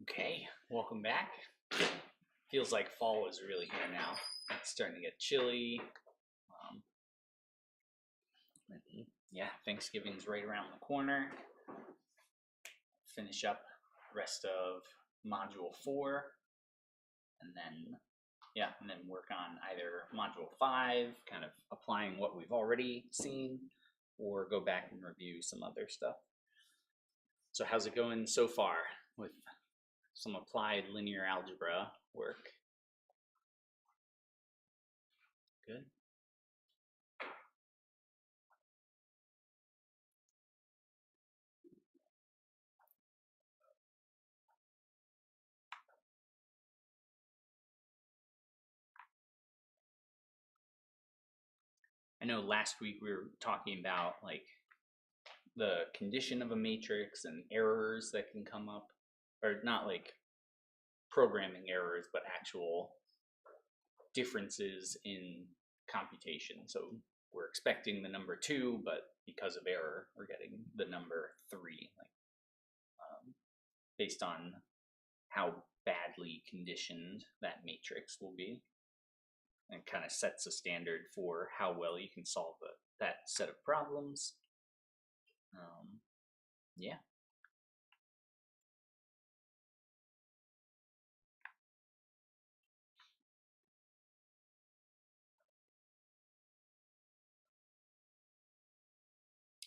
Okay, welcome back. Feels like fall is really here now. It's starting to get chilly. Yeah, Thanksgiving's right around the corner. Finish up the rest of Module 4, and then work on either Module 5, kind of applying what we've already seen, or go back and review some other stuff. So how's it going so far with some applied linear algebra work? Good. I know last week we were talking about like the condition of a matrix and errors that can come up, or not like programming errors, but actual differences in computation. So we're expecting the number 2, but because of error, we're getting the number 3, like based on how badly conditioned that matrix will be, and kind of sets a standard for how well you can solve that set of problems. Yeah.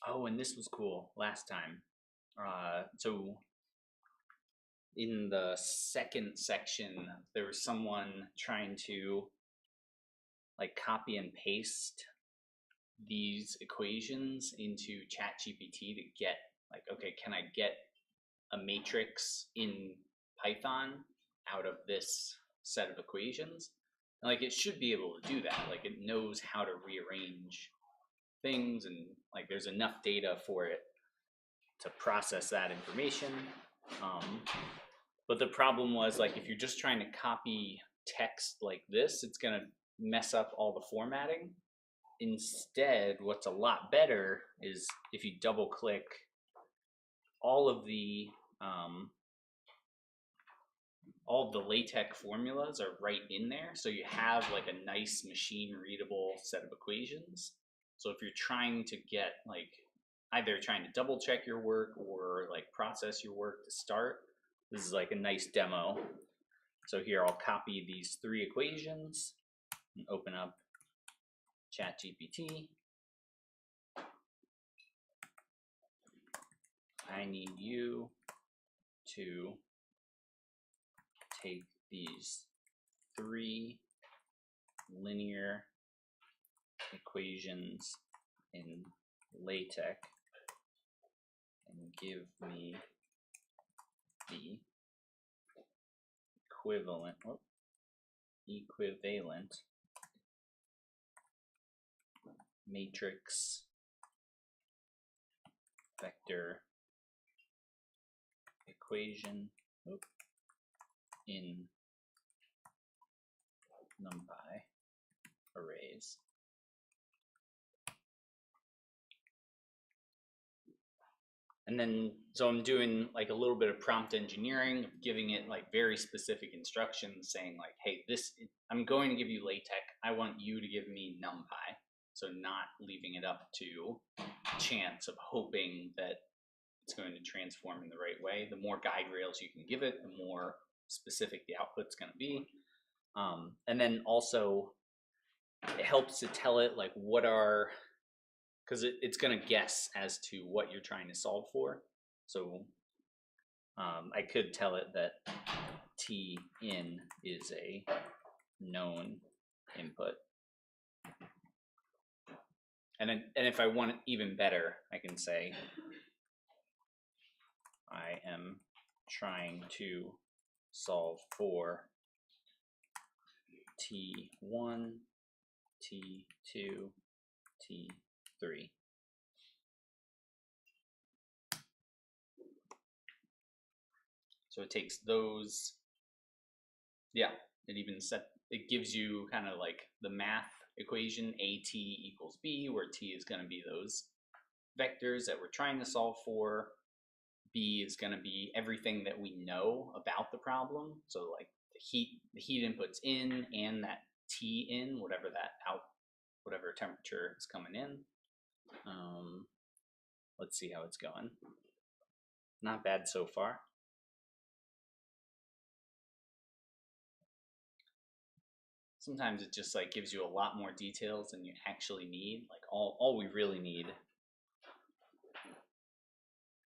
Oh, and this was cool last time. So in the second section, there was someone trying to like copy and paste these equations into ChatGPT to get like, okay, can I get a matrix in Python out of this set of equations? And like it should be able to do that. Like it knows how to rearrange things, and like there's enough data for it to process that information. But the problem was like if you're just trying to copy text like this, it's gonna mess up all the formatting. Instead, what's a lot better is if you double click, all of the LaTeX formulas are right in there, so you have like a nice machine readable set of equations. So if you're trying to get like either trying to double check your work or like process your work to start, this is like a nice demo. So here I'll copy these 3 equations and open up ChatGPT. I need you to take these 3 linear equations in LaTeX and give me the equivalent matrix vector equation in NumPy arrays. And then, so I'm doing like a little bit of prompt engineering, giving it like very specific instructions saying like, hey, I'm going to give you LaTeX. I want you to give me NumPy. So not leaving it up to chance of hoping that it's going to transform in the right way. The more guide rails you can give it, the more specific the output's going to be. And then also it helps to tell it like because it's going to guess as to what you're trying to solve for. So I could tell it that T in is a known input. And if I want it even better, I can say I am trying to solve for T1, T2, T3. So it takes those, yeah, it gives you kind of like the math equation AT equals B, where T is going to be those vectors that we're trying to solve for. B is going to be everything that we know about the problem. So like the heat inputs in and that T in, whatever that out, whatever temperature is coming in. Let's see how it's going. Not bad so far. Sometimes it just like gives you a lot more details than you actually need. Like all we really need.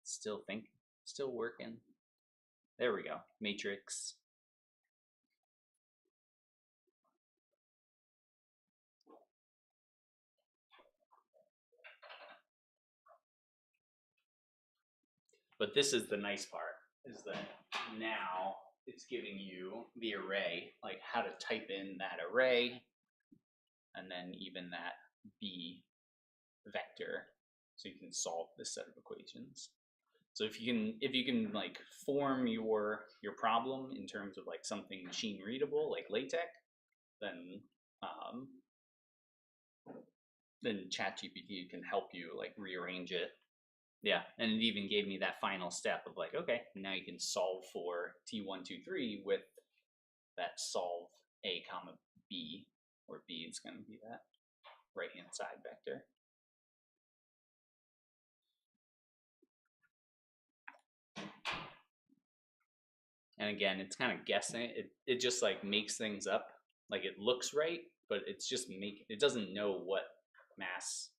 Still working. There we go. Matrix. But this is the nice part, is that now it's giving you the array, like how to type in that array, and then even that B vector, so you can solve this set of equations. So if you can like form your problem in terms of like something machine readable, like LaTeX, then ChatGPT can help you like rearrange it. Yeah, and it even gave me that final step of like, okay, now you can solve for T123 with that solve A comma B, where B is going to be that right-hand side vector. And again, it's kind of guessing. It just like makes things up. Like it looks right, but it's just it doesn't know what mass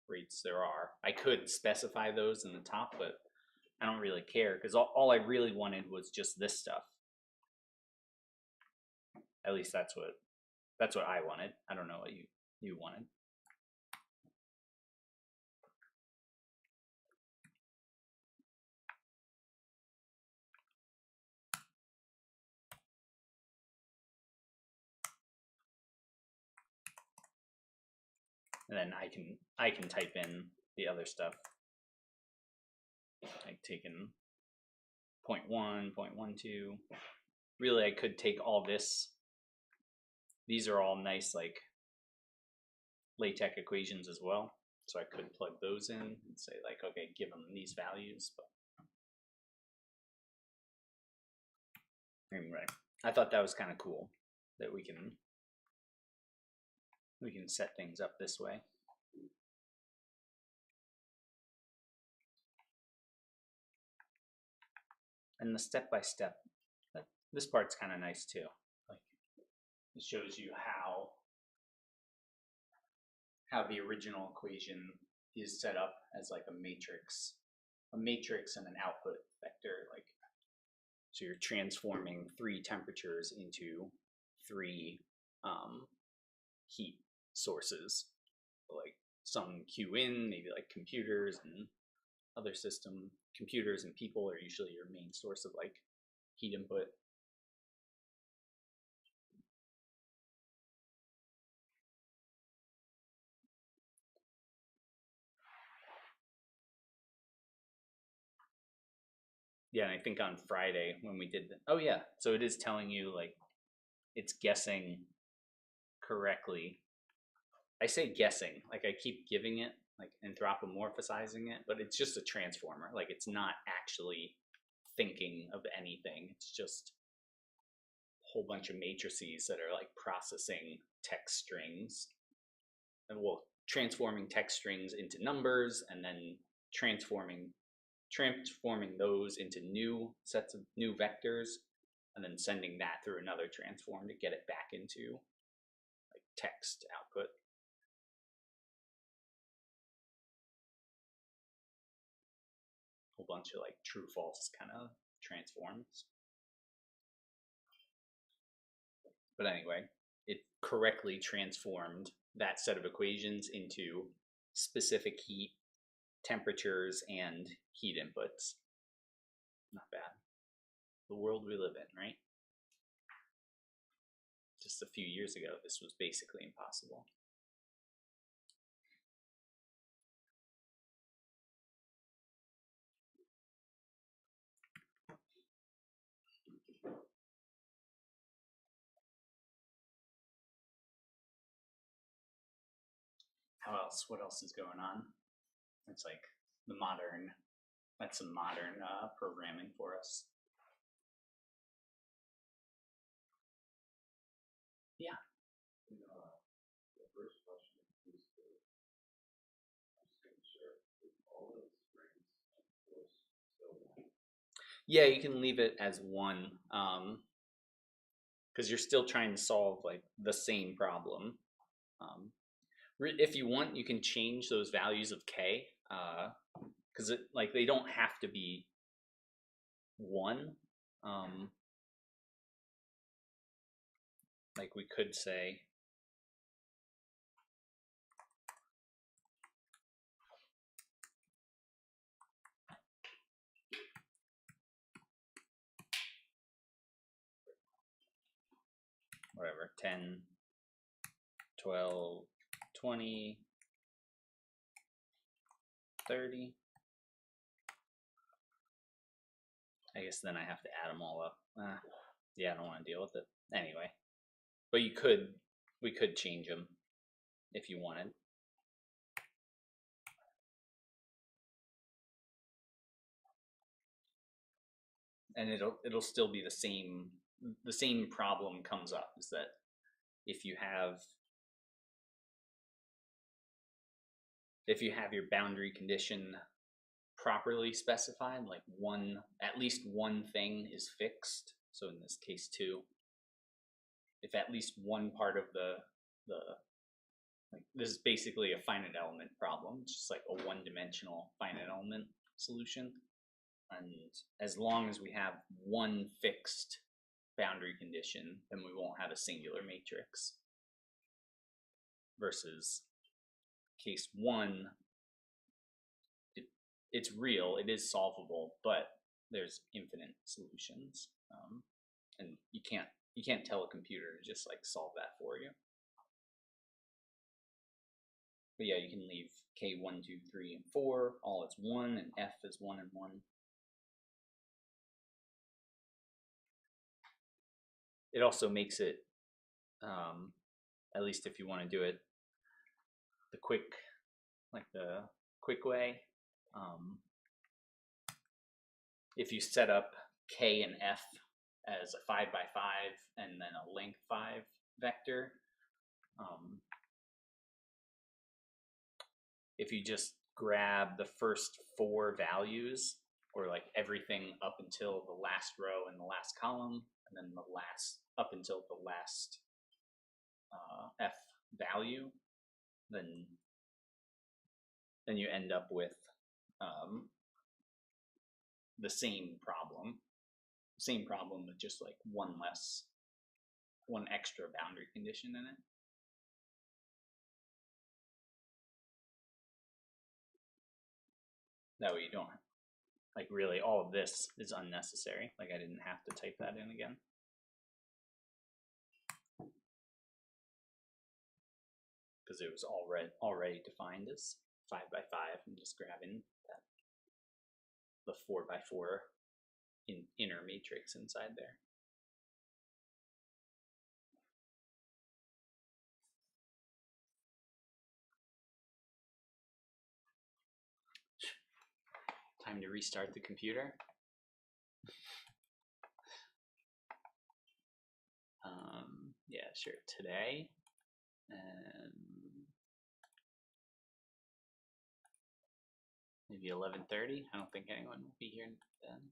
rates there are. I could specify those in the top, but I don't really care because all I really wanted was just this stuff. At least that's what I wanted. I don't know what you wanted. And then I can type in the other stuff, like taking 0.1, 0.12. Really, I could take all this. These are all nice like LaTeX equations as well. So I could plug those in and say like, okay, give them these values. But anyway, I thought that was kind of cool that we can set things up this way. And the step-by-step, this part's kind of nice too. Like it shows you how the original equation is set up as like a matrix and an output vector. Like, so you're transforming 3 temperatures into 3 heat sources, like some Q in, maybe like computers and other system. Computers and people are usually your main source of like heat input. Yeah, and I think on Friday when we did oh yeah, so it is telling you like it's guessing correctly. I say guessing, like I keep giving it like anthropomorphizing it, but it's just a transformer. Like it's not actually thinking of anything. It's just a whole bunch of matrices that are like processing text strings, and well, transforming text strings into numbers, and then transforming those into new sets of new vectors, and then sending that through another transform to get it back into like text output. A whole bunch of like true false kind of transforms. But anyway, it correctly transformed that set of equations into specific heat, temperatures, and heat inputs. Not bad. The world we live in, right? Just a few years ago, this was basically impossible. How else? What else is going on? It's like the modern, that's some modern programming for us. Yeah. The first question is to just make sure with all those strings and force still one. Yeah, you can leave it as one, because you're still trying to solve like the same problem. Um, if you want, you can change those values of k, because like they don't have to be one. Like we could say whatever, 10, 12, 20, 30. I guess then I have to add them all up. Yeah, I don't want to deal with it anyway. But we could change them if you wanted. And it'll still be the same. The same problem comes up, is that if you have your boundary condition properly specified, like at least one thing is fixed. So in this case, 2. If at least one part of the like, this is basically a finite element problem. It's just like a one-dimensional finite element solution. And as long as we have one fixed boundary condition, then we won't have a singular matrix. Versus case 1, it's real, it is solvable, but there's infinite solutions, and you can't tell a computer to just like solve that for you. But yeah, you can leave k 1, 2, 3, and 4 all as 1, and f is 1 and 1. It also makes it, at least if you want to do it the quick way, if you set up k and f as a 5 by 5 and then a length 5 vector, if you just grab the first 4 values, or like everything up until the last row in the last column, and then up until the last f value, then you end up with the same problem with just like one extra boundary condition in it. That way you don't, like, really all of this is unnecessary. Like I didn't have to type that in again. Because it was already defined as 5 by 5. I'm just grabbing the 4 by 4 inner matrix inside there. Time to restart the computer. Yeah, sure. Today, and maybe 11:30. I don't think anyone will be here then.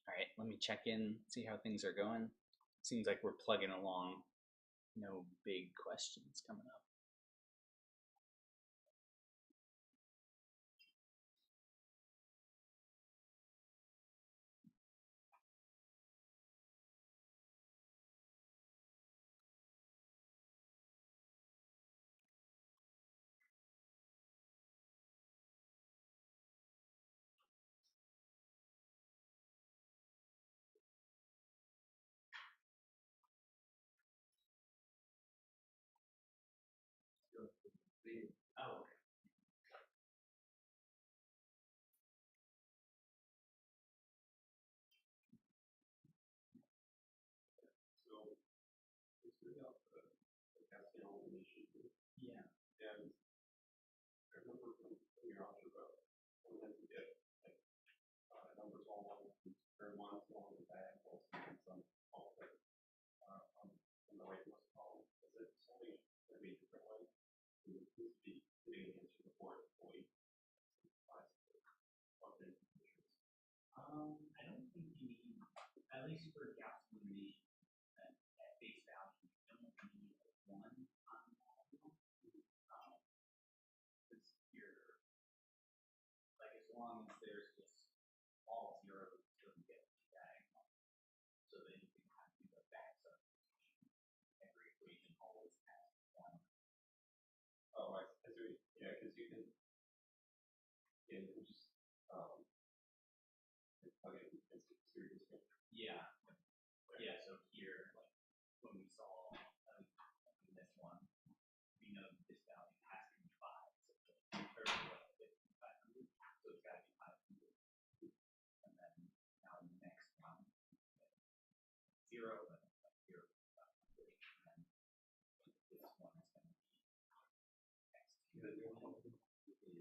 All right, let me check in, see how things are going. Seems like we're plugging along. No big questions coming up. Oh, okay. So it's really up to the casting elimination. Yeah. And I remember from your algebra, sometimes you get like numbers all along or ones along the diagonals and some all the on the rightmost column. Is it something that we different way? We would be getting the answer before it fully plugged in. I don't think you need, at least for Gauss elimination, at face value, you don't need one on all of them. Because you're, like, as long as there's just all zeros, you'll get the diagonal. So then you can kind of do the back substitution. Every equation always has one. Oh, I see. Yeah, because you can just plug in series. Yeah. Yeah, so here, like, when we saw in this one, we know that this value has to be 5. So or 500, so it's got to be 500. And then now in the next one, 0 and like 0 to 500. And then this one is going to be next to is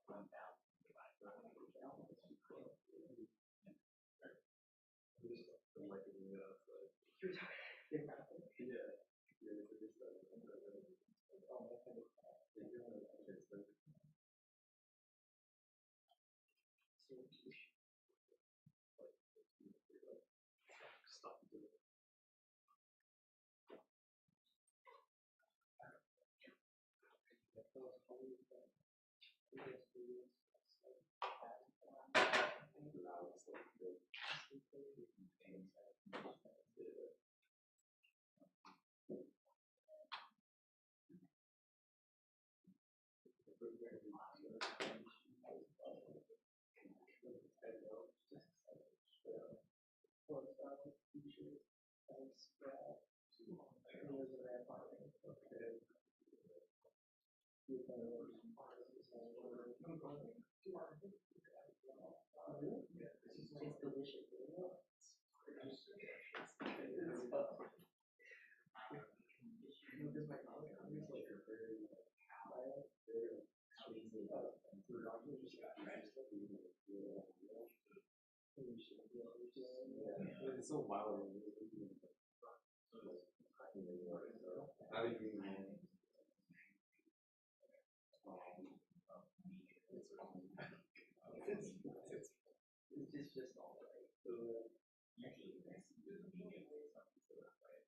1,000 divided by 5. It's so wild. How do you it's just all right. Usually it's just medium something so that's right.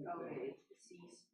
Okay, it's deceased.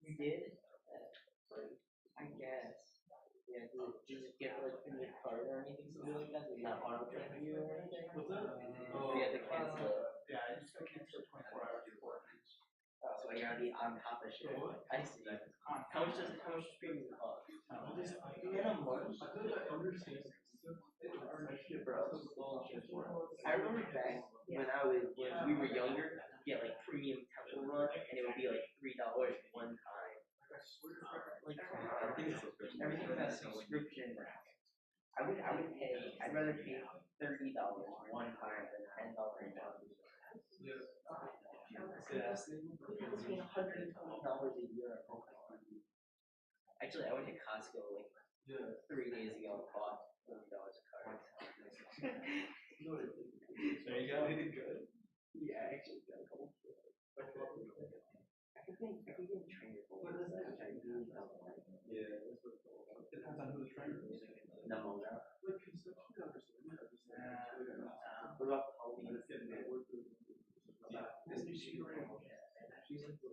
You did? I guess. Yeah, did you get like a new card or anything like that? Did not auto train you or anything? What's that? Oh, you had to cancel it. Yeah, I just got canceled 24 hours before. So you gotta be on top of shit. I see. How much premium cost? You get a month? Bro, I remember back when we were younger, you get like premium temple run, and it would be like $3 one time. Like, come on, everything was a subscription. I'd rather pay $30 one time than $10 a month. It's been $120 a year. Actually, I went to Costco like 3 days ago and bought $40 a card. There you go. Yeah, actually, got a couple. think trainer boys, which I really don't like. Yeah, that's what it depends on who the trainer is. No, no. What about Pauline? Isn't she great? She's like the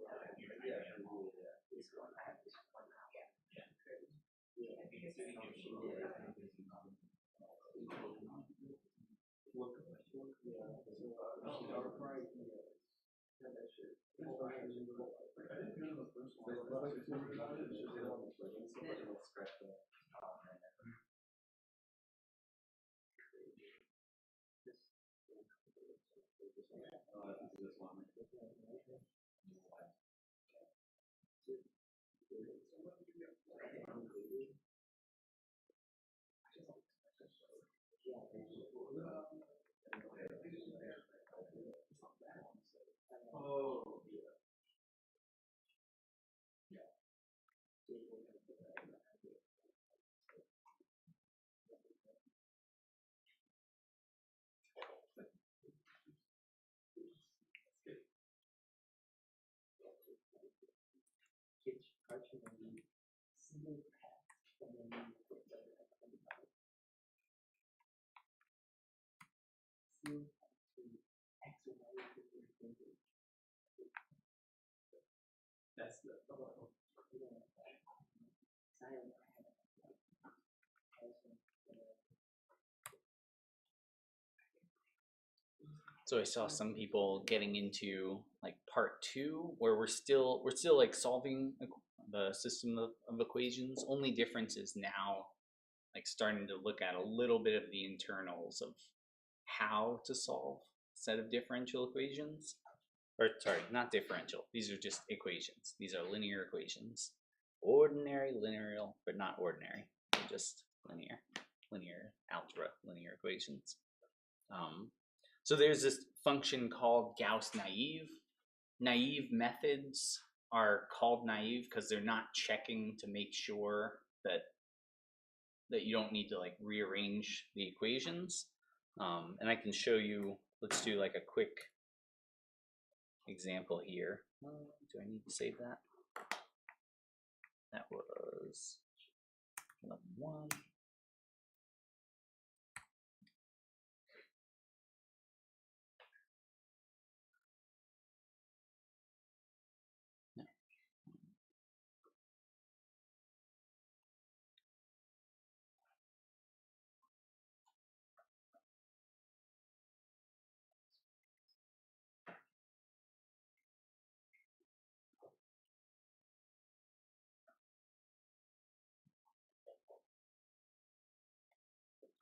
Oh, Kids cartoon movie, single path, and then seal to X and Y that's the. So I saw some people getting into like part 2 where we're still like solving the system of equations. Only difference is now like starting to look at a little bit of the internals of how to solve a set of differential equations. Or sorry, not differential. These are just equations. These are linear equations. Ordinary, linear, but not ordinary. They're just linear algebra, linear equations. So there's this function called Gauss naive. Naive methods are called naive because they're not checking to make sure that you don't need to like rearrange the equations. And I can show you, let's do like a quick example here. Do I need to save that? That was 11.1.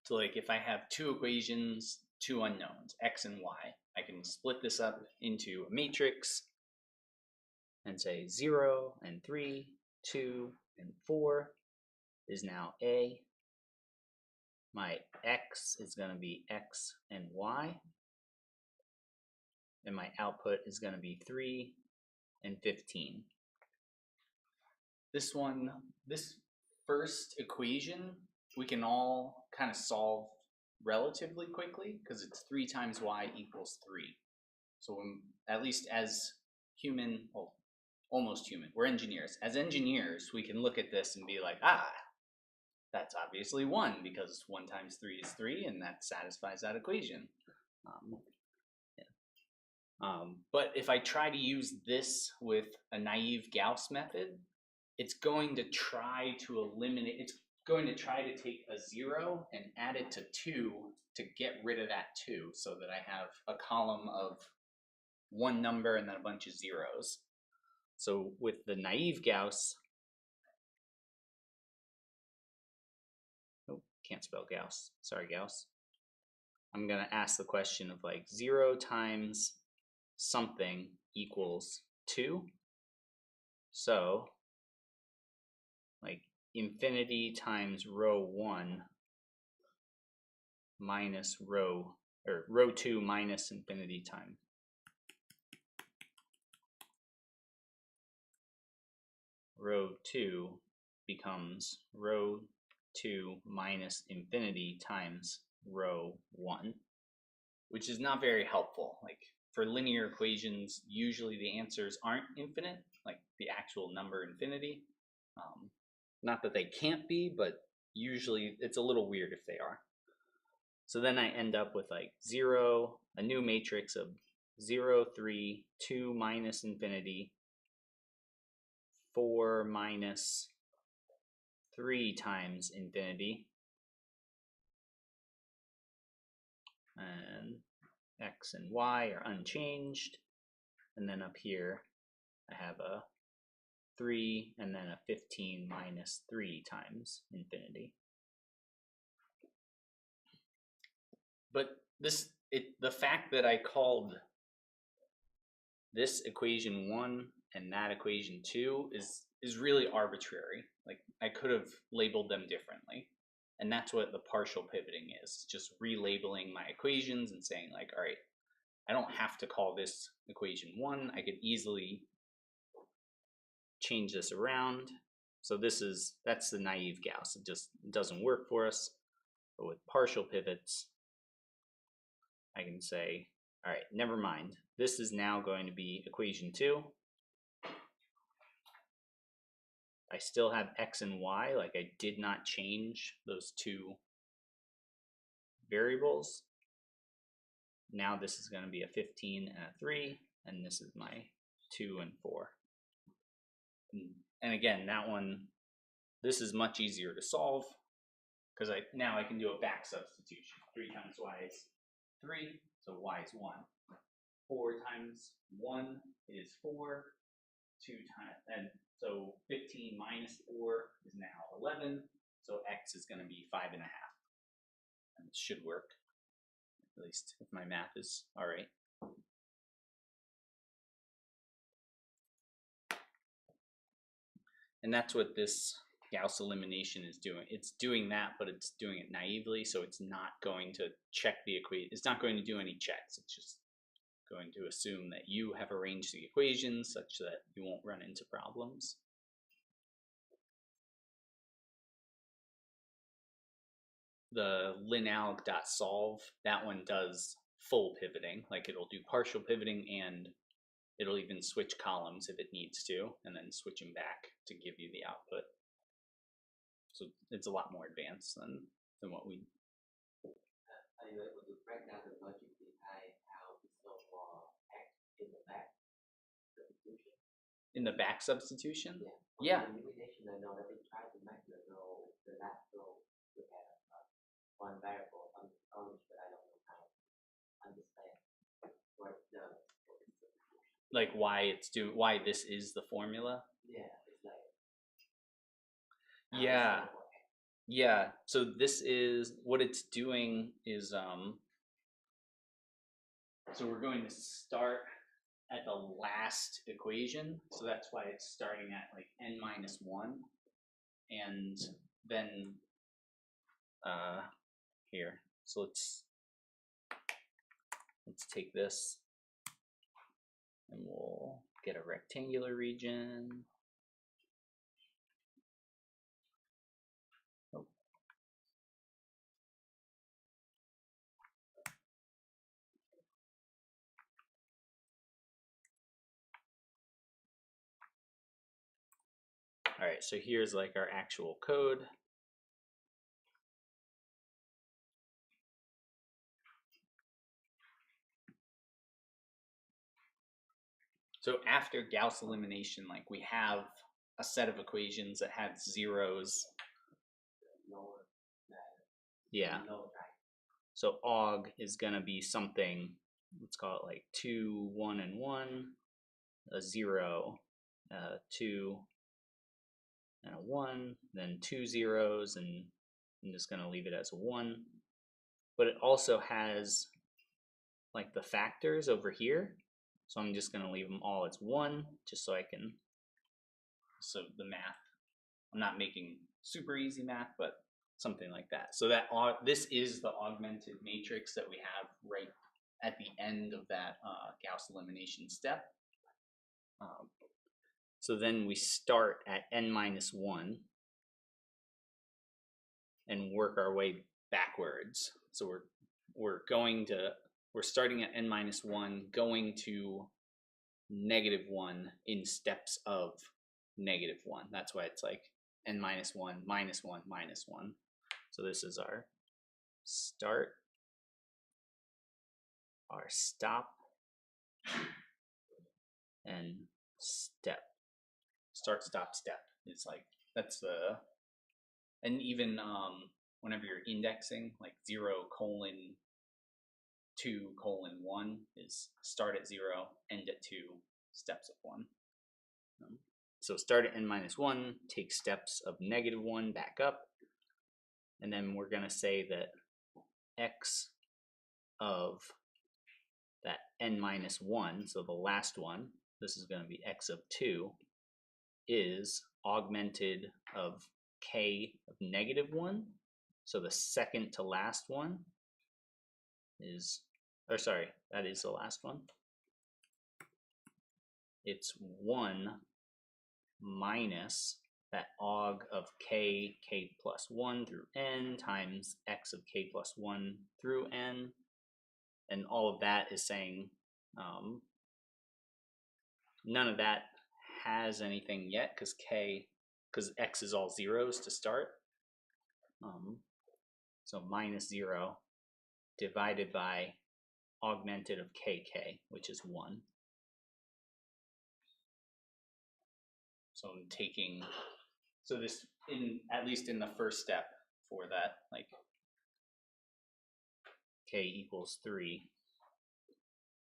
So like if I have two equations, two unknowns, x and y, I can split this up into a matrix and say 0 and 3, 2 and 4 is now A. My x is going to be x and y. And my output is going to be 3 and 15. This first equation, we can all kind of solve relatively quickly because it's 3 times y equals 3. So at least as human, well, almost human, we're engineers. As engineers, we can look at this and be like, that's obviously 1 because 1 times 3 is 3 and that satisfies that equation. But if I try to use this with a naive Gauss method, it's going to try to eliminate, it's going to try to take a 0 and add it to 2 to get rid of that 2 so that I have a column of one number and then a bunch of zeros. So with the naive Gauss, oh, can't spell Gauss, sorry Gauss. I'm gonna ask the question of like 0 times something equals 2. So like infinity times row 1 minus row 2 minus infinity time row 2 becomes row 2 minus infinity times row 1, which is not very helpful. Like for linear equations, usually the answers aren't infinite. like the actual number infinity. Not that they can't be, but usually it's a little weird if they are. So then I end up with like 0, a new matrix of 0, 3, 2 minus infinity, 4 minus 3 times infinity, and x and y are unchanged, and then up here I have a 3 and then a 15 minus 3 times infinity. But the fact that I called this equation 1 and that equation 2 is really arbitrary. Like, I could have labeled them differently. And that's what the partial pivoting is, just relabeling my equations and saying like, all right, I don't have to call this equation 1. I could easily change this around. So that's the naive Gauss. It just doesn't work for us. But with partial pivots, I can say, all right, never mind. This is now going to be equation 2. I still have x and y, like I did not change those two variables. Now this is going to be a 15 and a 3, and this is my 2 and 4. And again, that one, this is much easier to solve because now I can do a back substitution. 3 times y is 3, so y is 1. 4 times 1 is 4. 2 times, and so 15 minus 4 is now 11. So x is going to be 5.5. And it should work, at least if my math is all right. And that's what this Gauss elimination is doing. It's doing that, but it's doing it naively, so it's not going to check the equation. It's not going to do any checks. It's just going to assume that you have arranged the equations such that you won't run into problems. The linalg.solve, that one does full pivoting, like it'll do partial pivoting and it'll even switch columns if it needs to, and then switch them back to give you the output. So it's a lot more advanced than what we. Are you able to break down the logic behind how to solve for x in the back substitution? In the back substitution? Yeah. Yeah. The limitation, I know that they try to make the last row look at one variable on which, but I don't know how to understand what it does. Like why this is the formula? Yeah, it's like. Yeah. Yeah. So this is what it's doing is so we're going to start at the last equation. So that's why it's starting at like n minus 1. And then here. So let's take this and we'll get a rectangular region. Oh. All right, so here's like our actual code. So after Gauss elimination, like we have a set of equations that have zeros. Yeah. So aug is gonna be something, let's call it like 2, 1, and 1, a 0, 2, and a 1, then 2 zeros, and I'm just gonna leave it as a 1. But it also has like the factors over here. So I'm just gonna leave them all as 1, just so I can, so the math, I'm not making super easy math, but something like that. So that this is the augmented matrix that we have right at the end of that Gauss elimination step. So then we start at n minus 1 and work our way backwards. So we're starting at n minus 1, going to -1 in steps of -1. That's why it's like n minus 1, minus 1, minus 1. So this is our start, our stop, and step. Start, stop, step. It's like, that's the, and even whenever you're indexing, like 0:2:1 is start at 0, end at 2, steps of 1. So start at n minus 1, take steps of -1 back up, and then we're going to say that x of that n minus 1, so the last one, this is going to be x of 2, is augmented of k of -1. So the second to last one is, or sorry, that is the last one. It's 1 minus that aug of k plus 1 through n times x of k plus 1 through n. And all of that is saying none of that has anything yet because x is all zeros to start. So minus 0 divided by augmented of kk, which is 1. So I'm taking, so this, at least in the first step for that, like k equals 3,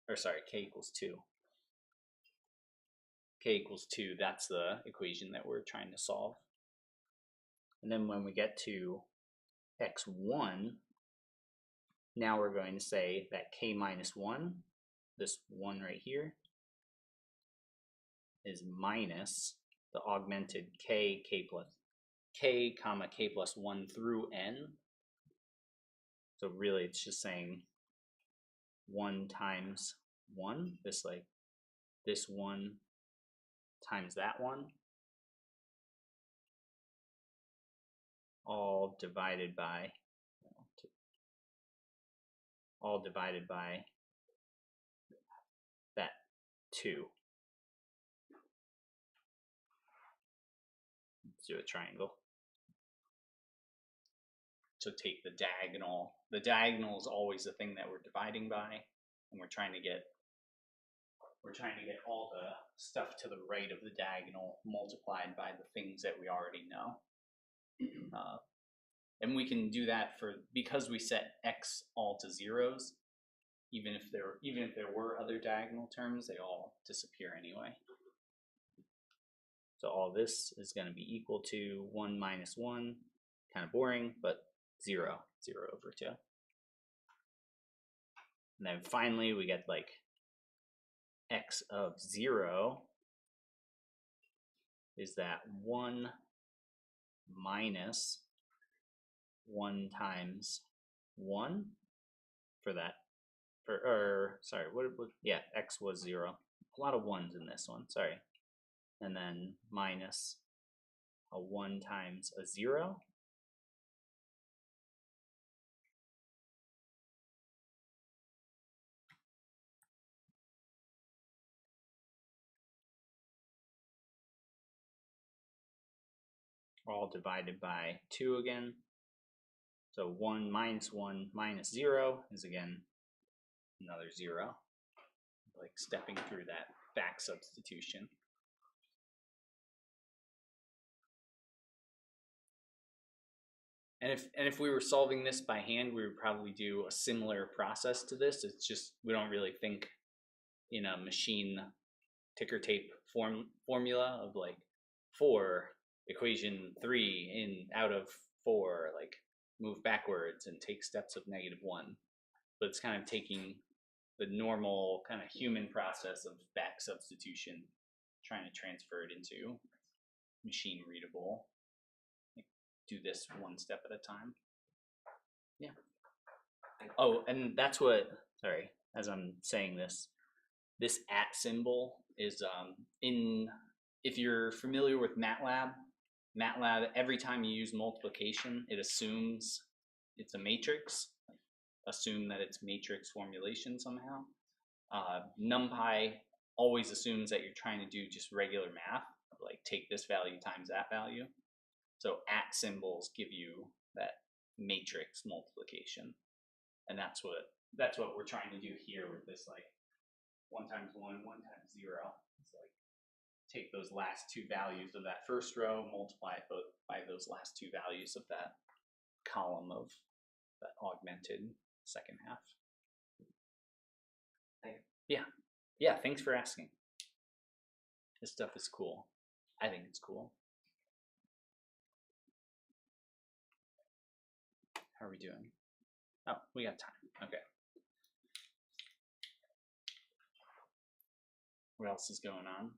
or sorry, k equals 2. K equals 2, that's the equation that we're trying to solve. And then when we get to x1, now we're going to say that k minus 1, this 1 right here, is minus the augmented k comma k plus 1 through n. So really it's just saying 1 times 1, this like this 1 times that 1, all divided by that 2. Let's do a triangle. So take the diagonal. The diagonal is always the thing that we're dividing by, and we're trying to get all the stuff to the right of the diagonal multiplied by the things that we already know. And we can do that because we set x all to zeros. Even if there were other diagonal terms, they all disappear anyway. So all this is going to be equal to 1 minus 1, kind of boring, but 0 over 2. And then finally we get like x of 0 is that 1 minus 1 times 1 for that, x was 0. A lot of 1s in this one, sorry. And then minus a 1 times a 0. All divided by 2 again. So 1 minus 0 is again another 0. Like stepping through that back substitution. And if we were solving this by hand, we would probably do a similar process to this. It's just we don't really think in a machine ticker tape formula of like 4 equation 3 in out of 4, like move backwards and take steps of -1. But it's kind of taking the normal kind of human process of back substitution, trying to transfer it into machine readable. Like, do this one step at a time. Yeah. Oh, and that's what, sorry, as I'm saying this @ symbol is if you're familiar with MATLAB, every time you use multiplication, it assumes it's a matrix. Assume that it's matrix formulation somehow. NumPy always assumes that you're trying to do just regular math, like take this value times that value. So at symbols give you that matrix multiplication, and that's what we're trying to do here with this, like 1 times 1, 1 times 0. It's like take those last two values of that first row, multiply it by those last two values of that column of that augmented second half. Yeah, thanks for asking. This stuff is cool. I think it's cool. How are we doing? Oh, we got time. Okay. What else is going on?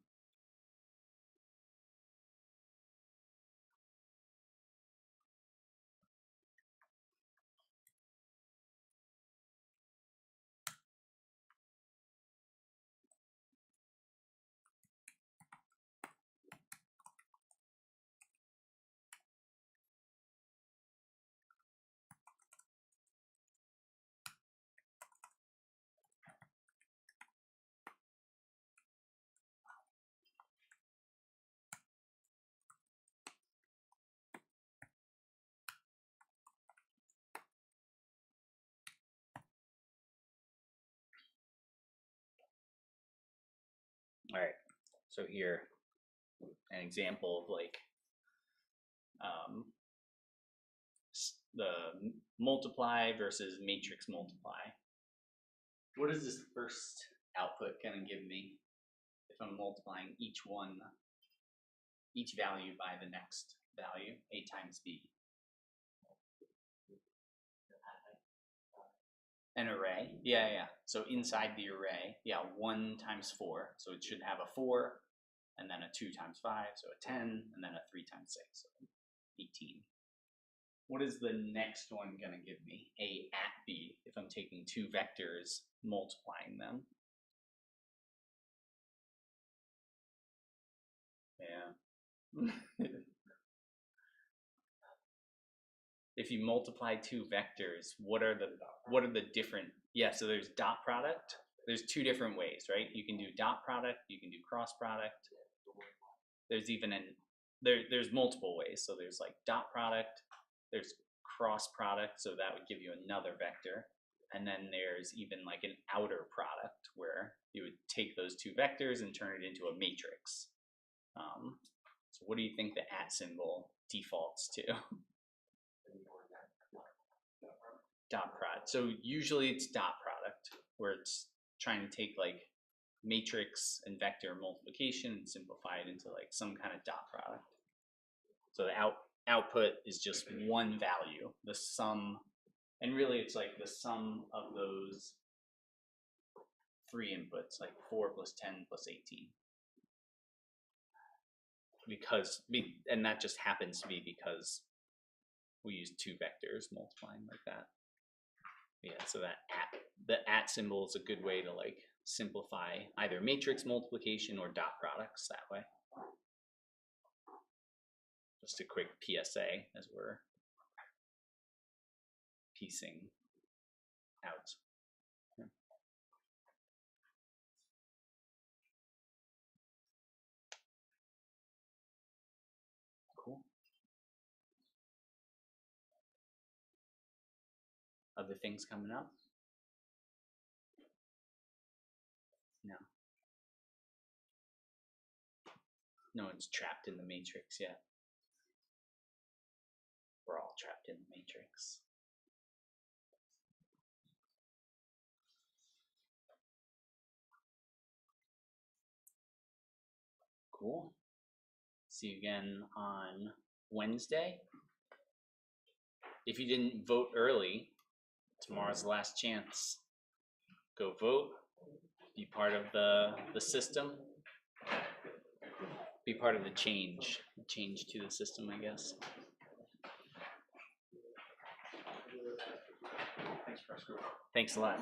All right, so here, an example of like the multiply versus matrix multiply. What is this first output gonna give me if I'm multiplying each value by the next value, A times B? An array, yeah. So inside the array, 1 times 4, so it should have a 4, and then a 2 times 5, so a 10, and then a 3 times 6, so 18. What is the next one gonna give me? A at B, if I'm taking two vectors, multiplying them. Yeah. If you multiply two vectors, what are the different? Yeah, so there's dot product. There's two different ways, right? You can do dot product, you can do cross product. There's even there's multiple ways. So there's like dot product, there's cross product, so that would give you another vector. And then there's even like an outer product where you would take those two vectors and turn it into a matrix. So what do you think the at symbol defaults to? Dot product. So usually it's dot product, where it's trying to take like matrix and vector multiplication and simplify it into like some kind of dot product. So the output is just one value, the sum, and really it's like the sum of those three inputs, like 4 plus 10 plus 18. And that just happens to be because we use two vectors multiplying like that. Yeah, so the at symbol is a good way to like simplify either matrix multiplication or dot products that way. Just a quick PSA as we're piecing out. Yeah. Cool. Other things coming up? No. No one's trapped in the matrix yet. We're all trapped in the matrix. Cool. See you again on Wednesday. If you didn't vote early, tomorrow's the last chance. Go vote. Be part of the system. Be part of the change to the system, I guess. Thanks a lot.